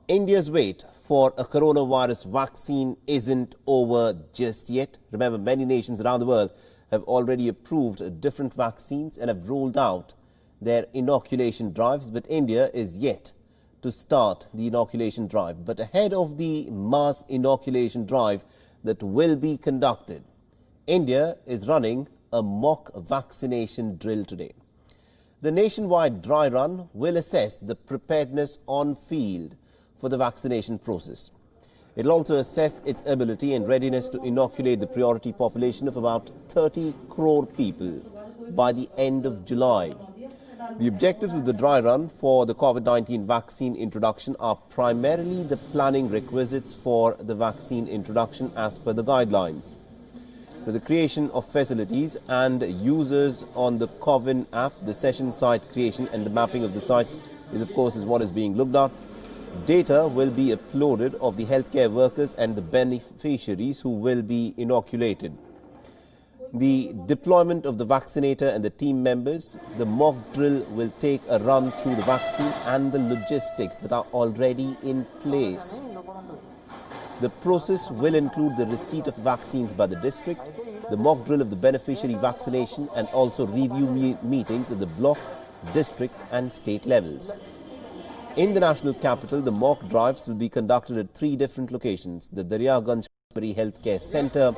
India's wait for a coronavirus vaccine isn't over just yet. Remember, many nations around the world have already approved different vaccines and have rolled out their inoculation drives, but India is yet to start the inoculation drive. But ahead of the mass inoculation drive that will be conducted, India is running a mock vaccination drill today. The nationwide dry run will assess the preparedness on field for the vaccination process. It will also assess its ability and readiness to inoculate the priority population of about 30 crore people by the end of July. The objectives of the dry run for the COVID-19 vaccine introduction are primarily the planning requisites for the vaccine introduction as per the guidelines. With the creation of facilities and users on the WION app, the session site creation and the mapping of the sites is what is being looked at. Data will be uploaded of the healthcare workers and the beneficiaries who will be inoculated. The deployment of the vaccinator and the team members, the mock drill will take a run through the vaccine and the logistics that are already in place. The process will include the receipt of vaccines by the district, the mock drill of the beneficiary vaccination and also review meetings at the block, district and state levels. In the national capital, the mock drives will be conducted at 3 different locations: the Daryaganj Healthcare Centre,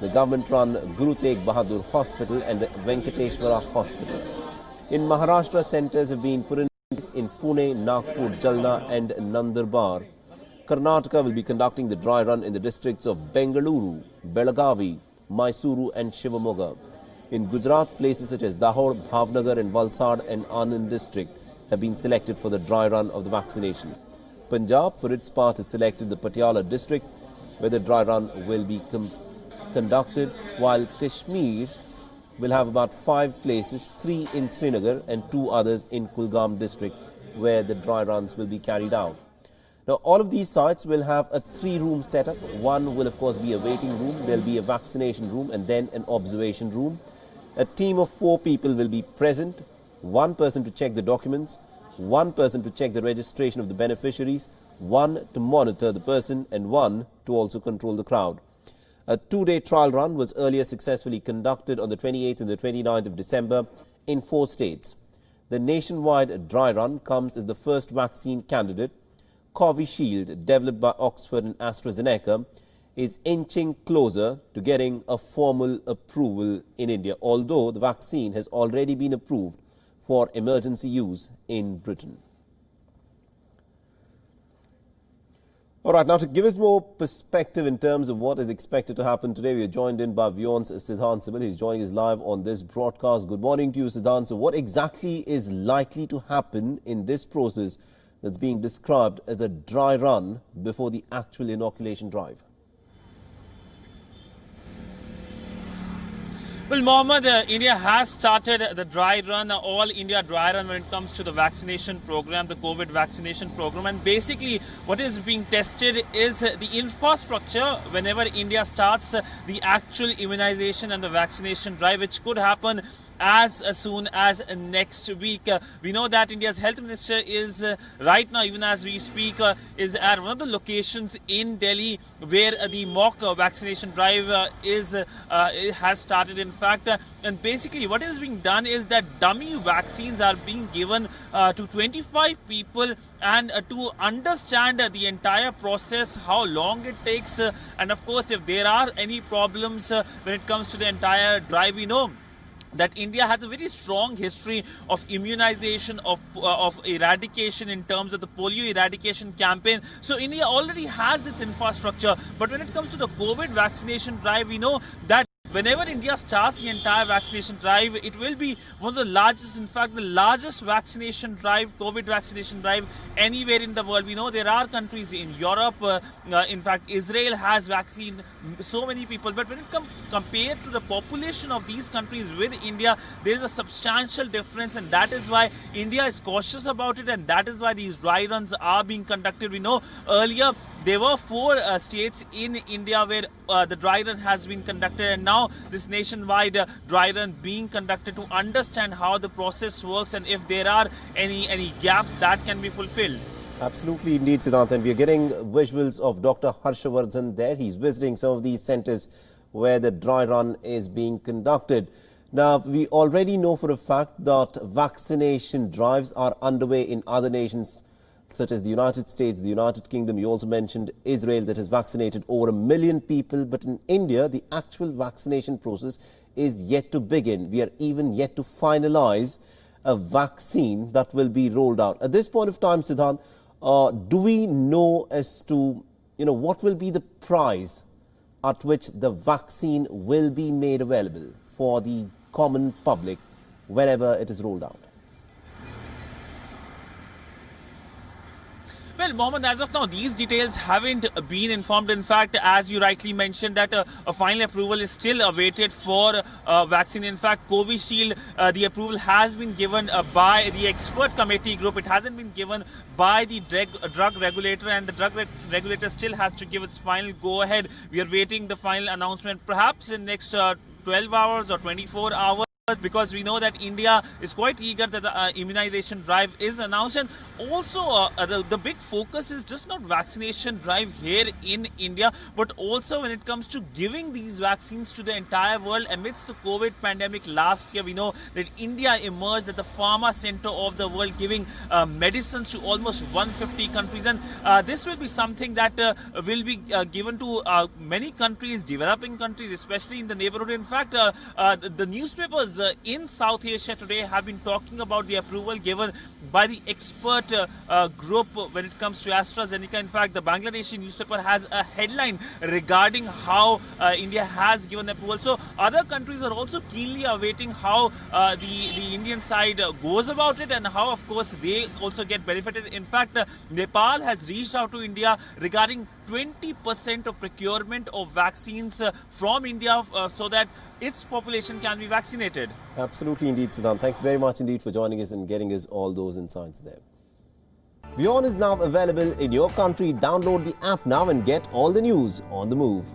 the government-run Guru Tegh Bahadur Hospital and the Venkateshwara Hospital. In Maharashtra, centres have been put in place in Pune, Nagpur, Jalna and Nandurbar. Karnataka will be conducting the dry run in the districts of Bengaluru, Belagavi, Mysuru and Shivamogga. In Gujarat, places such as Dahod, Bhavnagar and Valsad and Anand district have been selected for the dry run of the vaccination. Punjab, for its part, has selected the Patiala district where the dry run will be conducted, while Kashmir will have about 5 places, 3 in Srinagar and 2 others in Kulgam district where the dry runs will be carried out. Now, all of these sites will have a 3-room setup. One will, of course, be a waiting room. There will be a vaccination room and then an observation room. A team of 4 people will be present. 1 person to check the documents, 1 person to check the registration of the beneficiaries, 1 to monitor the person and 1 to also control the crowd. A 2-day trial run was earlier successfully conducted on the 28th and the 29th of December in 4 states. The nationwide dry run comes as the first vaccine candidate. Covishield, developed by Oxford and AstraZeneca, is inching closer to getting a formal approval in India, although the vaccine has already been approved for emergency use in Britain. All right, now to give us more perspective in terms of what is expected to happen today, we are joined in by WION's Siddhant Sibil. He's joining us live on this broadcast. Good morning to you, Siddhant. So what exactly is likely to happen in this process that's being described as a dry run before the actual inoculation drive? Well, Mohammed, India has started the dry run, all India dry run when it comes to the vaccination program, the COVID vaccination program. And basically what is being tested is the infrastructure whenever India starts the actual immunization and the vaccination drive, which could happen as soon as next week. We know that India's health minister is right now, even as we speak, is at one of the locations in Delhi where the mock vaccination drive has started, in fact. And basically what is being done is that dummy vaccines are being given to 25 people and to understand the entire process, how long it takes, and of course if there are any problems when it comes to the entire drive. We know that India has a very strong history of immunization, of eradication in terms of the polio eradication campaign. So India already has this infrastructure. But when it comes to the COVID vaccination drive, we know that whenever India starts the entire vaccination drive, it will be one of the largest, in fact, the largest vaccination drive, COVID vaccination drive anywhere in the world. We know there are countries in Europe, in fact, Israel has vaccinated so many people. But when it compared to the population of these countries with India, there is a substantial difference, and that is why India is cautious about it, and that is why these dry runs are being conducted. We know earlier there were 4 states in India where the dry run has been conducted, and now this nationwide dry run being conducted to understand how the process works and if there are any gaps that can be fulfilled. Absolutely, indeed, Siddhant. And we are getting visuals of Dr. Harshavardhan there. He's visiting some of these centres where the dry run is being conducted. Now, we already know for a fact that vaccination drives are underway in other nations such as the United States, the United Kingdom. You also mentioned Israel that has vaccinated over 1 million people. But in India, the actual vaccination process is yet to begin. We are even yet to finalize a vaccine that will be rolled out. At this point of time, Siddhant, do we know as to, what will be the price at which the vaccine will be made available for the common public whenever it is rolled out? Well, Mohammed, as of now, these details haven't been informed. In fact, as you rightly mentioned, that a final approval is still awaited for vaccine. In fact, Covishield, the approval has been given by the expert committee group. It hasn't been given by the drug regulator, and the drug regulator still has to give its final go-ahead. We are waiting the final announcement, perhaps in next 12 hours or 24 hours. Because we know that India is quite eager that the immunization drive is announced, and also the big focus is just not vaccination drive here in India, but also when it comes to giving these vaccines to the entire world amidst the COVID pandemic last year. We know that India emerged as the pharma center of the world, giving medicines to almost 150 countries, and this will be something that will be given to many countries, developing countries, especially in the neighborhood. In fact, the newspapers in South Asia today have been talking about the approval given by the expert group when it comes to AstraZeneca. In fact, the Bangladeshi newspaper has a headline regarding how India has given approval. So other countries are also keenly awaiting how the Indian side goes about it, and how, of course, they also get benefited. In fact, Nepal has reached out to India regarding 20% of procurement of vaccines from India so that its population can be vaccinated. Absolutely, indeed, Siddhant. Thank you very much indeed for joining us and getting us all those insights there. WION is now available in your country. Download the app now and get all the news on the move.